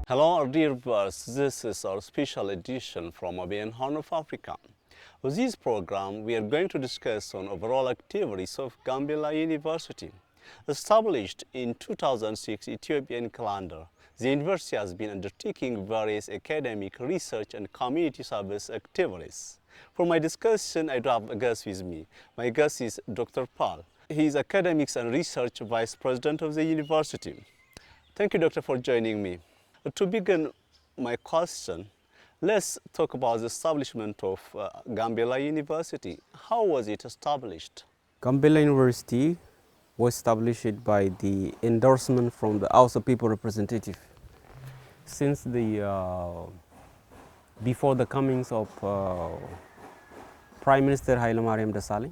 Hello dear viewers, this is our special edition from Avian Horn of Africa. With this program, we are going to discuss on overall activities of Gambella University. Established in 2006 Ethiopian calendar, the university has been undertaking various academic, research and community service activities. For my discussion, I do have a guest with me. My guest is Dr. Paul. He is Academics and Research Vice President of the university. Thank you, Doctor, for joining me. To begin my question, let's talk about the establishment of Gambella University. How was it established? Gambella University was established by the endorsement from the House of People representative. Since before the comings of Prime Minister Haile Mariam Desalegn,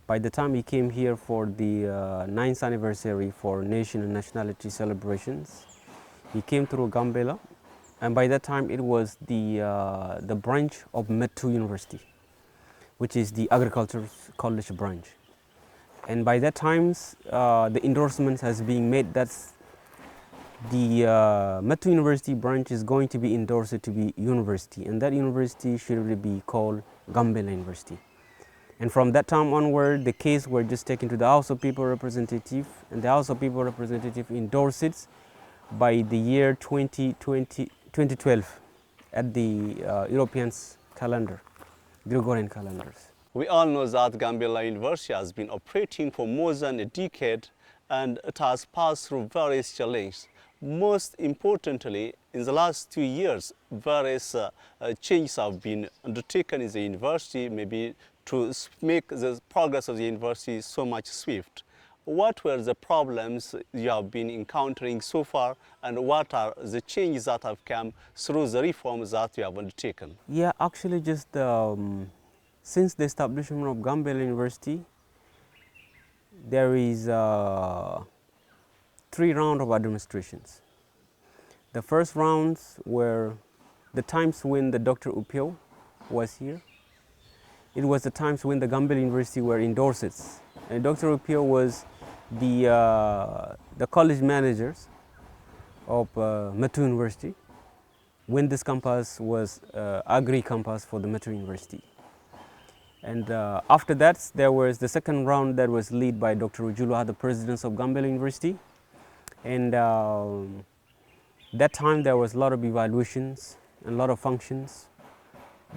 by the time he came here for the 9th anniversary for nation and nationality celebrations, he came through Gambella, and by that time it was the branch of Metu University, which is the agriculture college branch. And by that time, the endorsement has been made that the Metu University branch is going to be endorsed to be university, and that university should really be called Gambella University. And from that time onward, the case were just taken to the House of People representative, and the House of People representative endorsed it by the year 2012 at the European calendar, Gregorian calendars. We all know that Gambella University has been operating for more than a decade and it has passed through various challenges. Most importantly, in the last 2 years, various changes have been undertaken in the university, maybe to make the progress of the university so much swift. What were the problems you have been encountering so far, and what are the changes that have come through the reforms that you have undertaken? Yeah, actually just since the establishment of Gambella University, there is 3 rounds of administrations. The first rounds were the times when the Dr. Upio was here. It was the times when the Gambella University were endorsed. And Dr. Upio was the college managers of Metu University when this campus was agri campus for the Metu University. And after that, there was the second round that was led by Dr. Ujulwa, the president of Gambella University. And that time there was a lot of evaluations and a lot of functions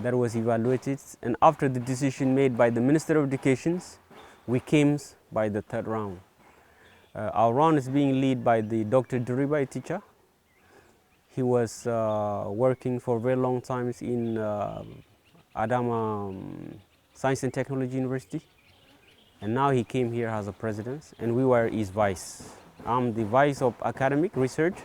that was evaluated. And after the decision made by the Minister of Education, we came by the third round. Our round is being led by the Dr. Duriba, a teacher. He was working for a very long time in Adama Science and Technology University, and now he came here as a president, and we were his vice. I'm the vice of academic research,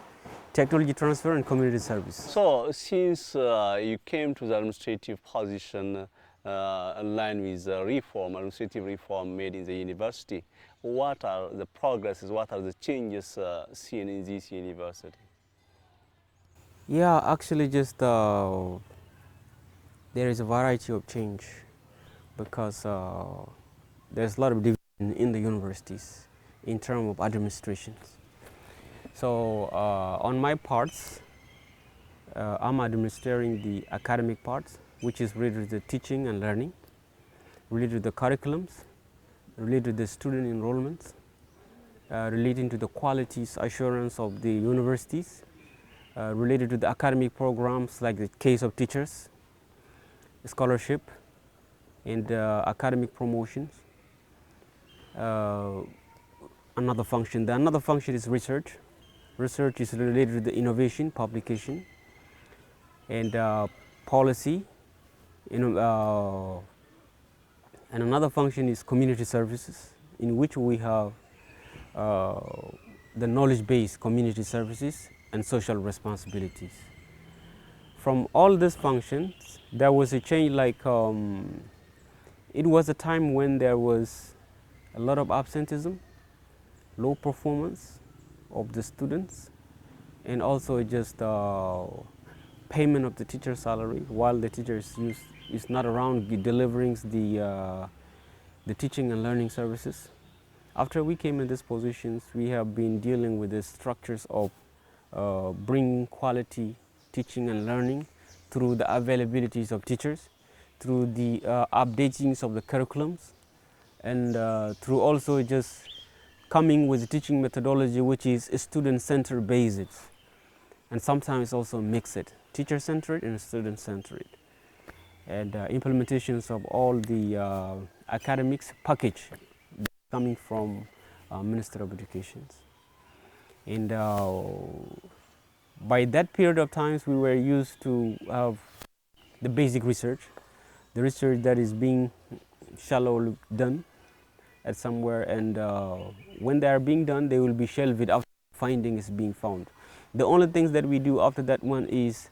technology transfer, and community service. So, since you came to the administrative position in line with administrative reform made in the university, what are the progresses, what are the changes seen in this university? Yeah, actually just there is a variety of change because there's a lot of division in the universities in terms of administrations. So on my parts, I'm administering the academic parts, which is related to the teaching and learning, related to the curriculums, related to the student enrollments, relating to the qualities assurance of the universities, related to the academic programs like the case of teachers, scholarship, and academic promotions. Another function is research. Research is related to the innovation, publication, and policy. And another function is community services, in which we have the knowledge-based community services and social responsibilities. From all these functions, there was a change, like it was a time when there was a lot of absenteeism, low performance of the students, and also just payment of the teacher's salary while the teacher is not around delivering the teaching and learning services. After we came in these positions, we have been dealing with the structures of bring quality teaching and learning through the availabilities of teachers, through the updatings of the curriculums, and through also just coming with teaching methodology which is student-centered based, and sometimes also mixed, teacher-centered and student-centered, and implementations of all the academics package coming from Minister of Education. And by that period of times, we were used to have the basic research, the research that is being shallow done at somewhere, and when they are being done, they will be shelved after finding is being found. The only things that we do after that one is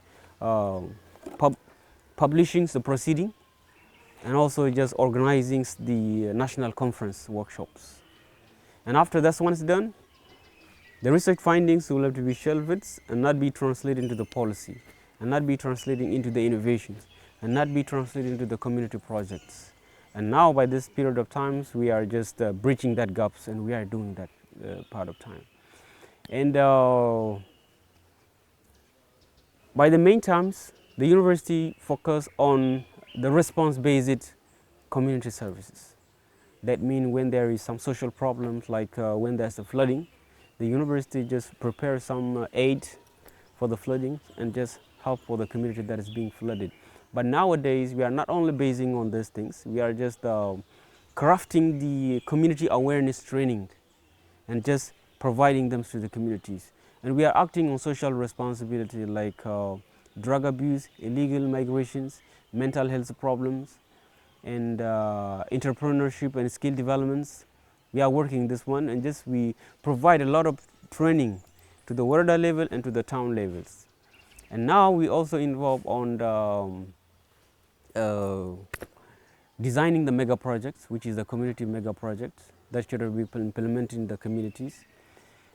publishing the proceeding, and also just organizing the national conference workshops. And after that one's done, the research findings will have to be shelved and not be translated into the policy, and not be translated into the innovations, and not be translated into the community projects. And now by this period of times, we are just bridging that gaps, and we are doing that part of time. And by the main times, the university focus on the response-based community services. That means when there is some social problems, like when there's a flooding, the university just prepares some aid for the flooding and just help for the community that is being flooded. But nowadays, we are not only basing on these things, we are just crafting the community awareness training and just providing them to the communities. And we are acting on social responsibility, like drug abuse, illegal migrations, mental health problems, and entrepreneurship and skill developments. We are working this one, and just we provide a lot of training to the Warada level and to the town levels. And now we also involve on the designing the mega projects, which is the community mega projects that should be implemented in the communities,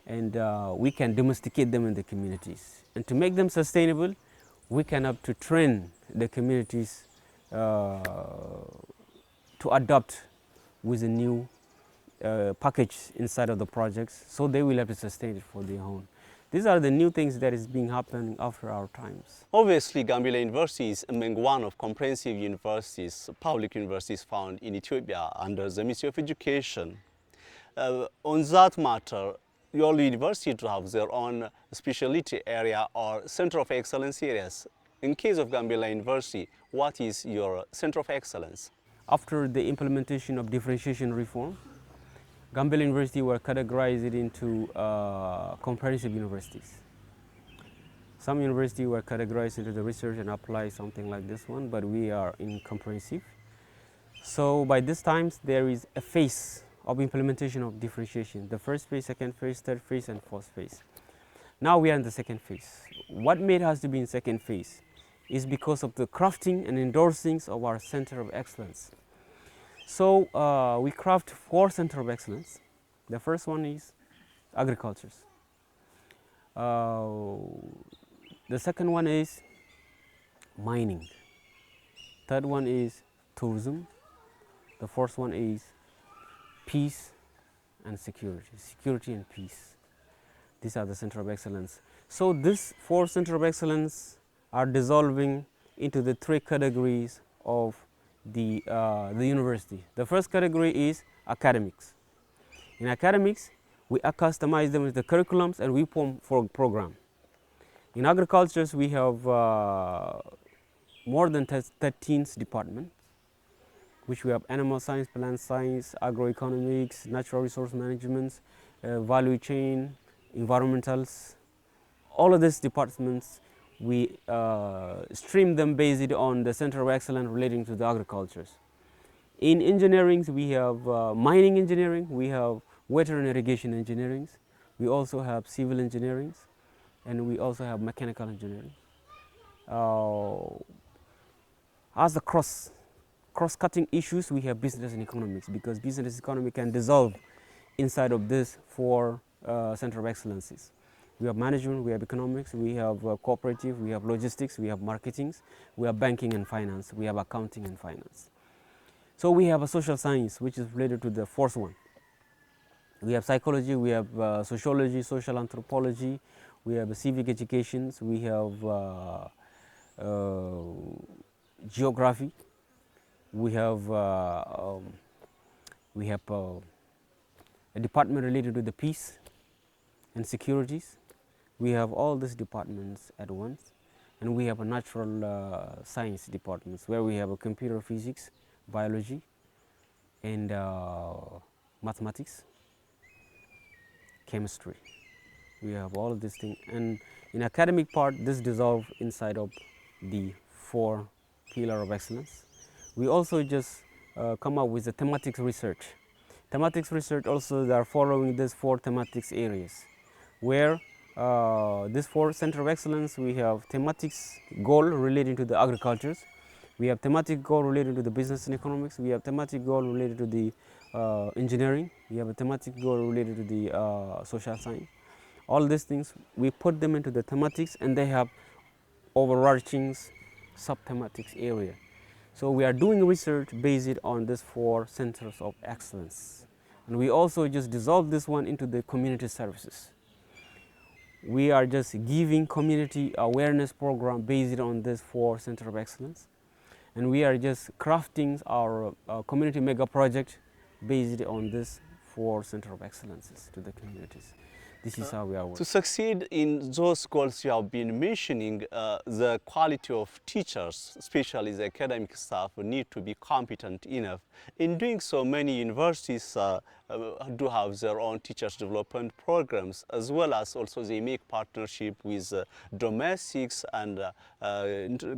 and we can domesticate them in the communities. And to make them sustainable, we can have to train the communities to adopt with a new package inside of the projects, so they will have to sustain it for their own. These are the new things that is being happening after our times. Obviously, Gambella University is among one of comprehensive universities, public universities found in Ethiopia under the Ministry of Education. On that matter, your university to have their own specialty area or center of excellence areas. In case of Gambella University, what is your center of excellence? After the implementation of differentiation reform, Gambella University were categorized into comprehensive universities. Some universities were categorized into the research and apply, something like this one, but we are in comprehensive. So by this time, there is a phase of implementation of differentiation. The first phase, second phase, third phase, and fourth phase. Now we are in the second phase. What made us to be in second phase is because of the crafting and endorsings of our Center of Excellence. So we craft 4 Center of Excellence. The first one is agriculture. The second one is mining. Third one is tourism. The fourth one is peace and security. Security and peace. These are the Center of Excellence. So these 4 Center of Excellence are dissolving into the 3 categories of the university. The first category is academics. In academics, we customize them with the curriculums and we form for program. In agriculture, we have more than 13 departments, which we have animal science, plant science, agroeconomics, natural resource management, value chain, environmentals. All of these departments, we stream them based on the Center of Excellence relating to the agricultures. In engineering, we have mining engineering, we have water and irrigation engineering, we also have civil engineering, and we also have mechanical engineering. As the cross-cutting issues, we have business and economics, because business and economy can dissolve inside of this 4 Center of Excellences. We have management, we have economics, we have cooperative, we have logistics, we have marketing, we have banking and finance, we have accounting and finance. So we have a social science, which is related to the 4th one. We have psychology, we have sociology, social anthropology, we have civic educations, we have geography, we have a department related to the peace and securities. We have all these departments at once, and we have a natural science departments where we have a computer physics, biology, and mathematics, chemistry. We have all of these things, and in academic part, this dissolve inside of the 4 pillar of excellence. We also just come up with a thematics research. Thematics research also they are following these 4 thematics areas, where this 4 center of excellence, we have thematics goal relating to the agricultures, we have thematic goal related to the business and economics, we have thematic goal related to the engineering, we have a thematic goal related to the social science. All these things, we put them into the thematics, and they have overarching sub-thematics area. So we are doing research based on these 4 centers of excellence. And we also just dissolve this one into the community services. We are just giving community awareness program based on this 4 centers of excellence. And we are just crafting our community mega project based on this 4 centers of excellences to the communities. This is how we are working. To succeed in those goals you have been mentioning, the quality of teachers, especially the academic staff, need to be competent enough. In doing so, many universities do have their own teachers development programs, as well as also they make partnership with domestics and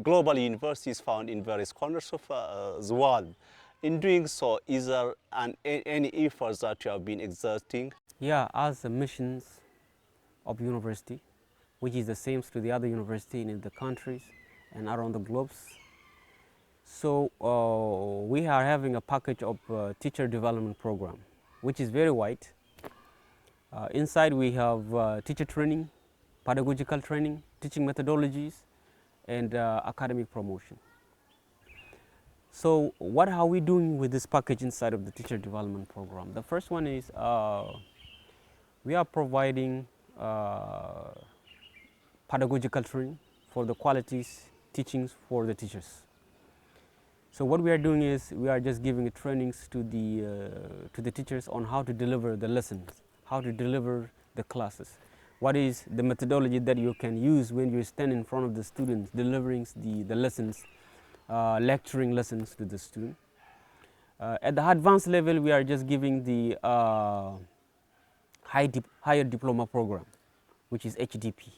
global universities found in various corners of the world. In doing so, is there any efforts that you have been exerting? Yeah, as the missions of university, which is the same to the other university in the countries and around the globes. So we are having a package of teacher development program, which is very wide. Inside we have teacher training, pedagogical training, teaching methodologies, and academic promotion. So what are we doing with this package inside of the teacher development program? The first one is we are providing pedagogical training for the qualities teachings for the teachers. So what we are doing is we are just giving trainings to the teachers on how to deliver the lessons, how to deliver the classes. What is the methodology that you can use when you stand in front of the students delivering the lessons, lecturing lessons to the student. At the advanced level, we are just giving the higher diploma program, which is HDP.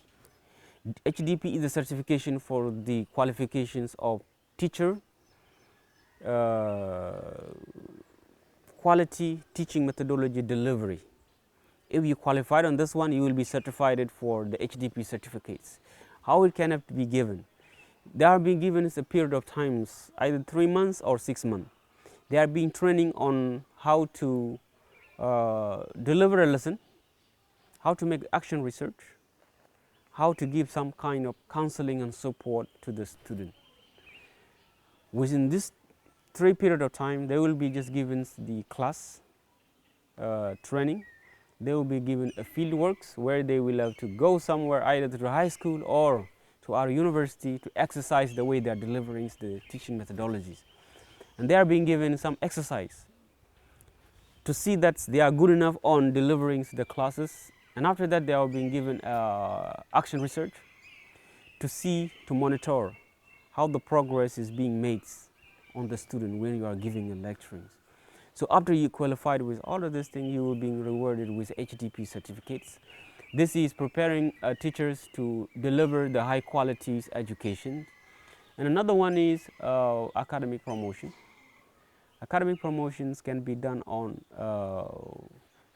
HDP is the certification for the qualifications of teacher, quality teaching methodology delivery. If you qualified on this one, you will be certified for the HDP certificates. How it can be given? They are being given a period of times, either 3 months or 6 months. They are being training on how to deliver a lesson, how to make action research, how to give some kind of counseling and support to the student. Within this 3 period of time, they will be just given the class training. They will be given a field works where they will have to go somewhere, either to the high school or to our university, to exercise the way they are delivering the teaching methodologies. And they are being given some exercise to see that they are good enough on delivering the classes. And after that, they are being given action research to monitor how the progress is being made on the student when you are giving and lecturing. So after you qualified with all of these things, you will be rewarded with HDP certificates. This is preparing teachers to deliver the high quality education. And another one is academic promotion. Academic promotions can be done on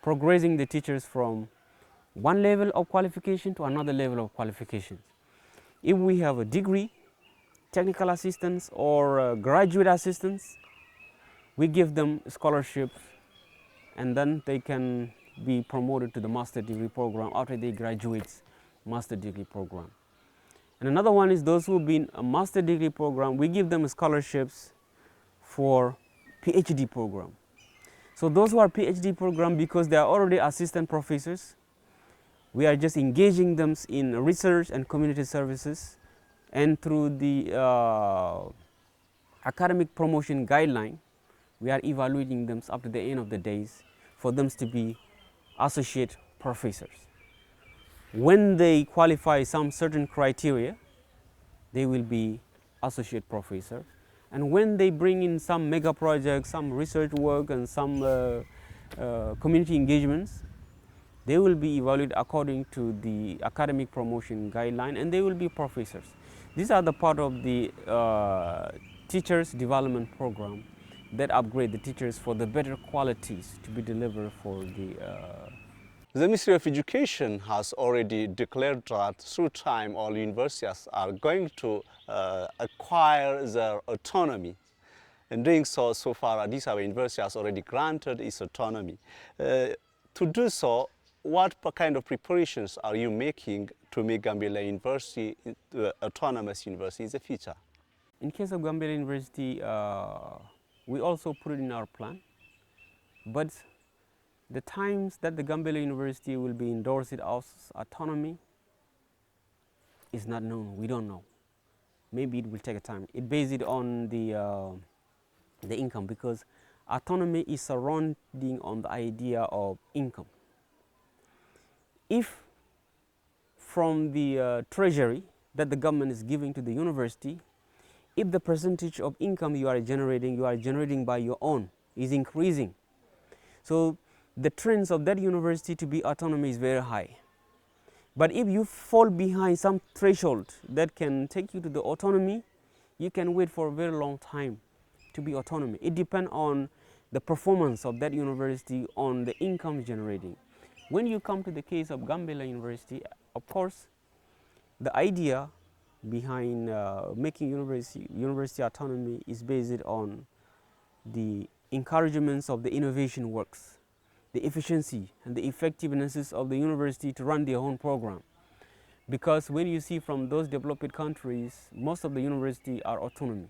progressing the teachers from one level of qualification to another level of qualification. If we have a degree, technical assistance, or graduate assistance, we give them scholarships, and then they can be promoted to the master degree program after they graduate master degree program. And another one is those who have been a master degree program, we give them scholarships for PhD program. So those who are PhD program, because they are already assistant professors, We are just engaging them in research and community services, and through the academic promotion guideline, we are evaluating them up to the end of the days for them to be associate professors. When they qualify some certain criteria, they will be associate professor. And when they bring in some mega projects, some research work, and some community engagements, they will be evaluated according to the academic promotion guideline, and they will be professors. These are the part of the teachers development program that upgrade the teachers for the better qualities to be delivered for the The Ministry of Education has already declared that through time all universities are going to acquire their autonomy. In doing so, so far Addis Ababa University has already granted its autonomy. To do so, what kind of preparations are you making to make Gambella University autonomous university in the future? In case of Gambella University, we also put it in our plan, but the times that the Gambella University will be endorsed as autonomy is not known. We don't know. Maybe it will take a time. It based on the income, because autonomy is surrounding on the idea of income. If from the treasury that the government is giving to the university, if the percentage of income you are generating by your own is increasing, so the trends of that university to be autonomy is very high. But if you fall behind some threshold that can take you to the autonomy, you can wait for a very long time to be autonomy. It depends on the performance of that university on the income generating. When you come to the case of Gambella University, of course, the idea behind making university autonomy is based on the encouragements of the innovation works, the efficiency and the effectiveness of the university to run their own program. Because when you see from those developed countries, most of the universities are autonomy.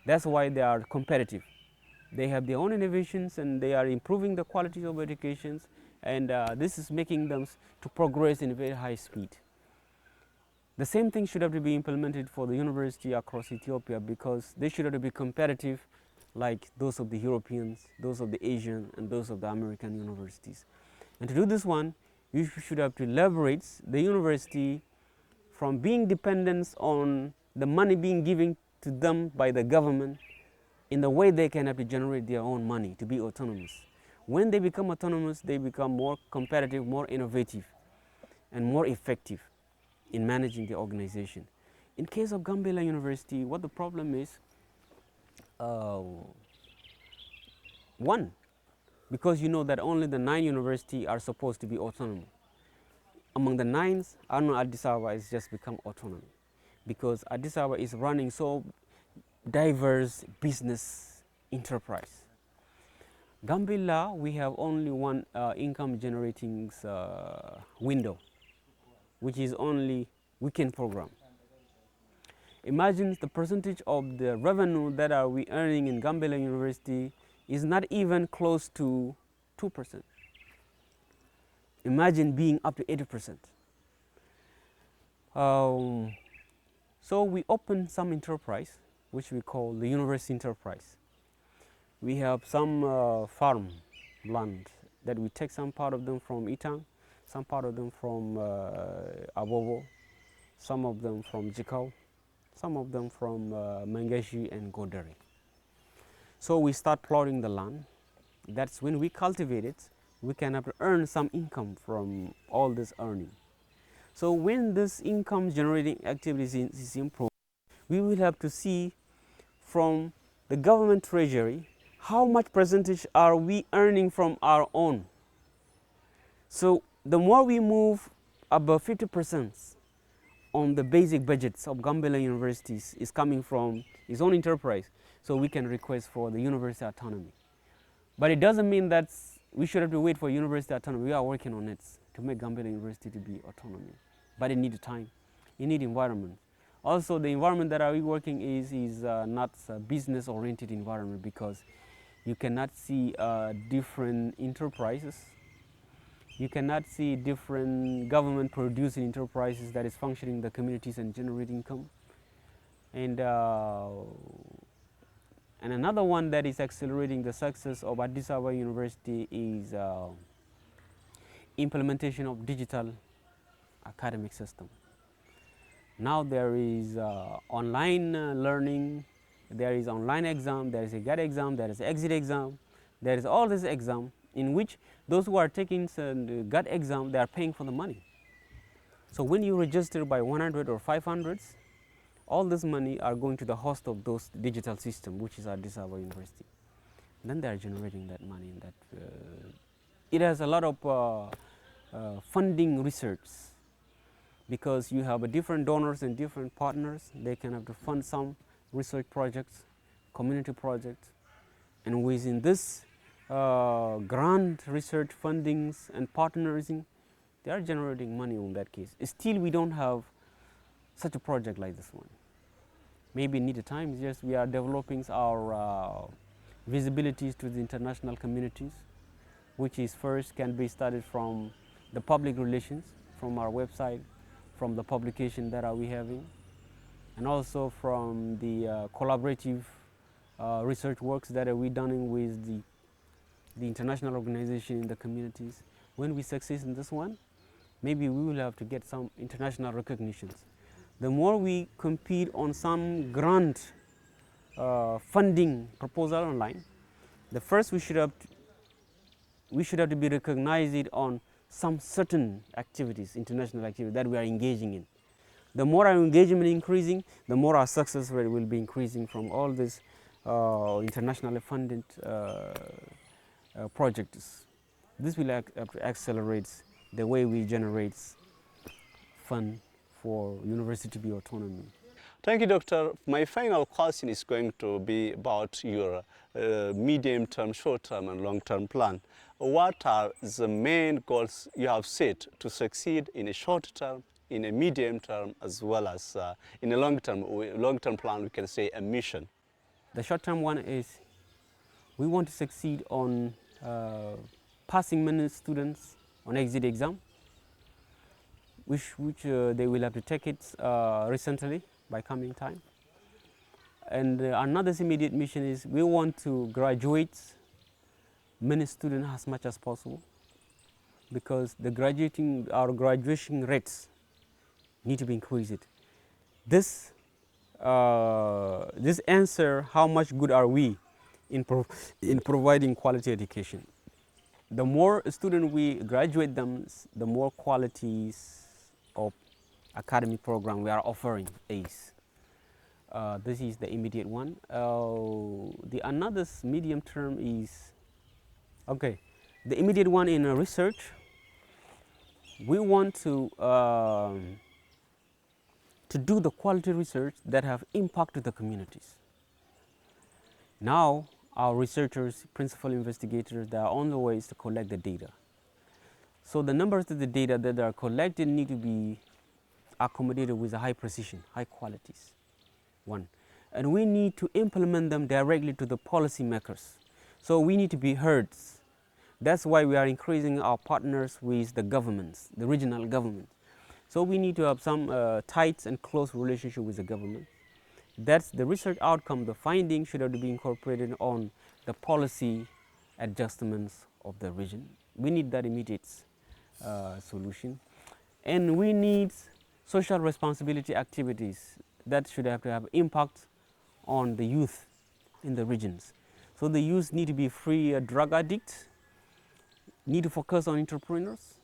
That's why they are competitive. They have their own innovations and they are improving the quality of educations, and this is making them to progress in very high speed. The same thing should have to be implemented for the university across Ethiopia, because they should have to be competitive like those of the Europeans, those of the Asian, and those of the American universities. And to do this one, you should have to leverage the university from being dependent on the money being given to them by the government in the way they can have to generate their own money to be autonomous. When they become autonomous, they become more competitive, more innovative, and more effective in managing the organization. In case of Gambella University, what the problem is, one, because you know that only the 9 universities are supposed to be autonomous. Among the 9s, I know Addis Ababa has just become autonomous, because Addis Ababa is running so diverse business enterprise. Gambella, we have only one income generating window, which is only weekend program. Imagine the percentage of the revenue that are we earning in Gambella University is not even close to 2%. Imagine being up to 80%. So we open some enterprise, which we call the university enterprise. We have some farm land that we take some part of them from Itang, some part of them from Abobo, some of them from Jikau, some of them from Mangashi and Godari. So we start plotting the land. That's when we cultivate it, we can have to earn some income from all this earning. So when this income generating activity is improved, we will have to see from the government treasury how much percentage are we earning from our own. So the more we move above 50% on the basic budgets of Gambella universities is coming from its own enterprise, so we can request for the university autonomy. But it doesn't mean that we should have to wait for university autonomy. We are working on it to make Gambella University to be autonomous. But it needs time, it needs environment. Also, the environment that we working is not a business-oriented environment, because you cannot see different enterprises You cannot see different government producing enterprises that is functioning in the communities and generating income. And another one that is accelerating the success of Addis Ababa University is implementation of digital academic system. Now there is online learning, there is online exam, there is a GAT exam, there is exit exam, there is all this exam in which those who are taking GAT exam, they are paying for the money. So when you register by 100 or 500s, all this money are going to the host of those digital system, which is Addis Ababa University. Then they are generating that money. In that it has a lot of funding research, because you have different donors and different partners. They can have to fund some research projects, community projects, and within this grant research fundings and partnersing, they are generating money in that case. Still, we don't have such a project like this one. Maybe need a time. Yes, we are developing our visibilities to the international communities, which is first can be started from the public relations, from our website, from the publication that are we having, and also from the collaborative research works that are we done with the international organization in the communities. When we succeed in this one, maybe we will have to get some international recognitions. The more we compete on some grant funding proposal online, the first we should have to be recognized on some certain activities, international activities that we are engaging in. The more our engagement increasing, the more our success rate will be increasing from all these internationally funded projects. This will accelerate the way we generate fund for university to be autonomy. Thank you, Doctor. My final question is going to be about your medium-term, short-term, and long-term plan. What are the main goals you have set to succeed in a short term, in a medium term, as well as in a long-term plan? We can say a mission. The short-term one is we want to succeed on passing many students on exit exam, which they will have to take it recently by coming time. And another immediate mission is we want to graduate many students as much as possible, because our graduation rates need to be increased. This answer how much good are we in providing quality education. The more students we graduate them, the more qualities of academic program we are offering is. This is the immediate one. The another medium term is, okay, the immediate one in research. We want to do the quality research that have impact to the communities. Now, our researchers, principal investigators, they are on the ways to collect the data. So the numbers of the data that are collected need to be accommodated with a high precision, high qualities, one. And we need to implement them directly to the policymakers. So we need to be heard. That's why we are increasing our partners with the governments, the regional government. So we need to have some tight and close relationship with the government. That's the research outcome. The findings should have to be incorporated on the policy adjustments of the region. We need that immediate solution. And we need social responsibility activities that should have to have impact on the youth in the regions. So the youth need to be free drug addicts, need to focus on entrepreneurs,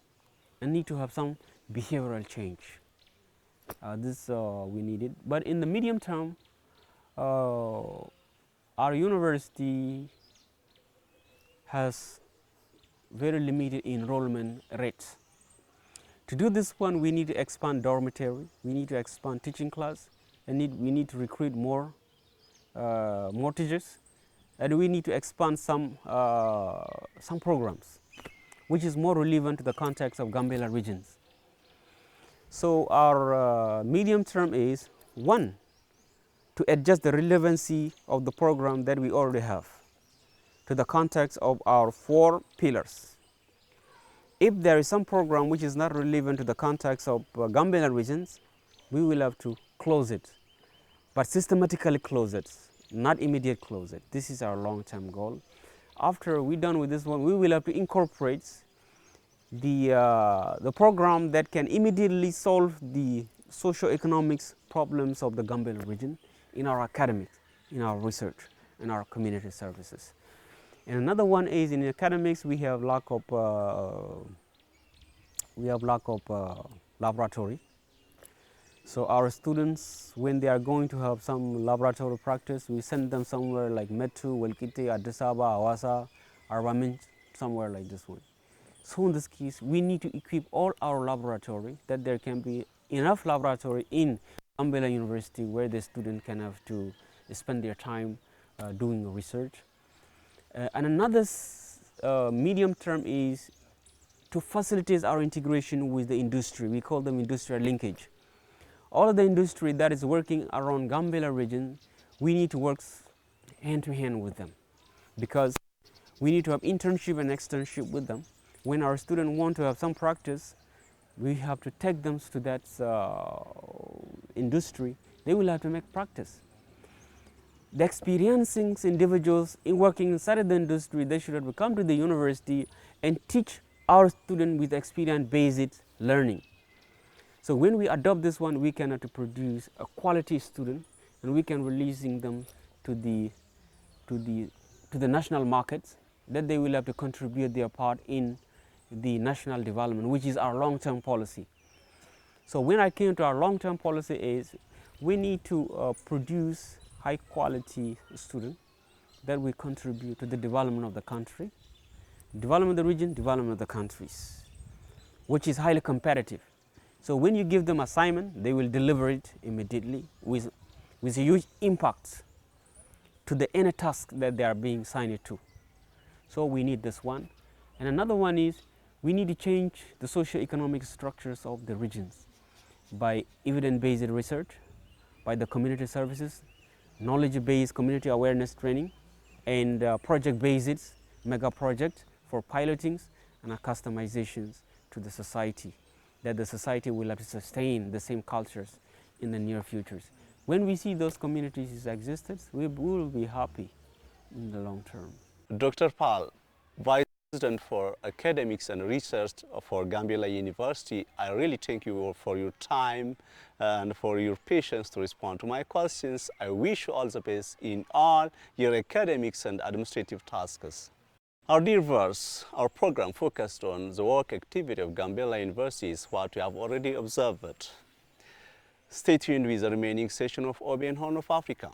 and need to have some behavioral change. This we needed. But in the medium term, our university has very limited enrollment rates. To do this one, we need to expand dormitory, we need to expand teaching class, and we need to recruit more teachers, and we need to expand some programs which is more relevant to the context of Gambella regions. So our medium term is, one, to adjust the relevancy of the program that we already have to the context of our 4 pillars. If there is some program which is not relevant to the context of Gambella regions, we will have to close it, but systematically close it, not immediate close it. This is our long-term goal. After we're done with this one, we will have to incorporate the program that can immediately solve the socio-economics problems of the Gambella region in our academics, in our research, in our community services. And another one is in academics we have lack of laboratory. So our students, when they are going to have some laboratory practice, we send them somewhere like Metu, Welkite, Addis Ababa, Hawassa, Arbamin, somewhere like this one. So in this case, we need to equip all our laboratory, that there can be enough laboratory in Gambella University where the student can have to spend their time doing research. And another medium term is to facilitate our integration with the industry. We call them industrial linkage. All of the industry that is working around Gambella region, we need to work hand to hand with them, because we need to have internship and externship with them. When our students want to have some practice, we have to take them to that industry. They will have to make practice. The experiencing individuals in working inside the industry, they should have to come to the university and teach our students with experience-based learning. So when we adopt this one, we can have to produce a quality student, and we can releasing them to the national markets, that they will have to contribute their part in the national development, which is our long-term policy. So when I came to our long-term policy is, we need to produce high-quality students that will contribute to the development of the country, development of the region, development of the countries, which is highly competitive. So when you give them assignment, they will deliver it immediately with a huge impact to the any task that they are being signed to. So we need this one. And another one is, we need to change the socio-economic structures of the regions by evidence-based research, by the community services, knowledge-based community awareness training, and project-based mega project for pilotings and customizations to the society, that the society will have to sustain the same cultures in the near futures. When we see those communities existed, we will be happy in the long term. Dr. Pal, Vice President for Academics and Research for Gambella University, I really thank you for your time and for your patience to respond to my questions. I wish you all the best in all your academics and administrative tasks. Our dear viewers, our program focused on the work activity of Gambella University is what we have already observed. Stay tuned with the remaining session of OBN Horn of Africa.